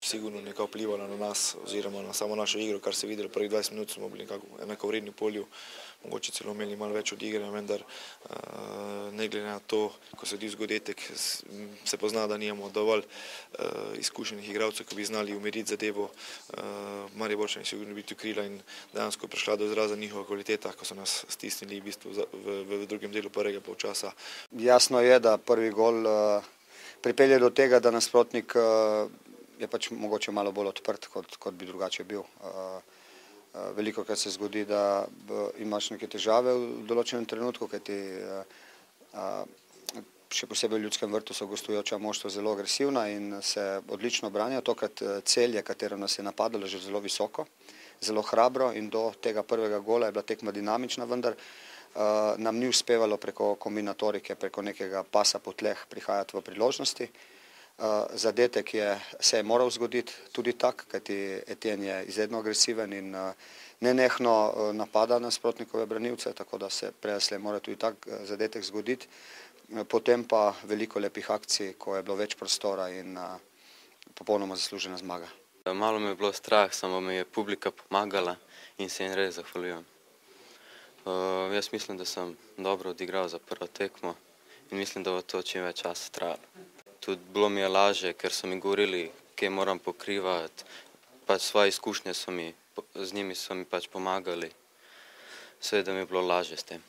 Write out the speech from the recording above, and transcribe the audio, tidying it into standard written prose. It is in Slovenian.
sigurno nekako vplivala na nas oziroma na samo našo igro, kar se je videlo prvih 20 minut, smo bili nekako enakovredni v polju, mogoče celo imeli malo več odigre, vendar ne glede na to, ko se je zgodetek, se pozna, da nimamo dovolj izkušenih igralcev, ki bi znali umiriti zadevo. Mariborčani sigurno biti ukrila in dejansko je prišla do izraza njihova kvaliteta, ko so nas stisnili v bistvu v drugem delu prvega polčasa. Jasno je, da prvi gol pripelje do tega, da nasprotnik je pač mogoče malo bolj odprt, kot bi drugače bil. Velikokrat se zgodi, da imaš neke težave v določenem trenutku, kajti še posebej v Ljudskem vrtu so gostujoča moštva zelo agresivna in se odlično branijo. Tokrat Celje, katero nas je napadalo že zelo visoko, zelo hrabro in do tega prvega gola je bila tekma dinamična, vendar nam ni uspevalo preko kombinatorike, preko nekega pasa po tleh prihajati v priložnosti. Zadetek se je moral zgoditi tudi tak, kajti Etienne je izredno agresiven in nenehno napada nasprotnikove branilce, tako da se prej mora tudi tak zadetek zgoditi. Potem pa veliko lepih akcij, ko je bilo več prostora in popolnoma zaslužena zmaga. Malo me je bilo strah, samo mi je publika pomagala in se jim res zahvaljujem. Jaz mislim, da sem dobro odigral za prvo tekmo in mislim, da bo to čim več časa trajalo. Tudi bilo mi je lažje, ker so mi govorili, kje moram pokrivati, pač svoje izkušnje z njimi so mi pač pomagali, seveda mi je bilo lažje s tem.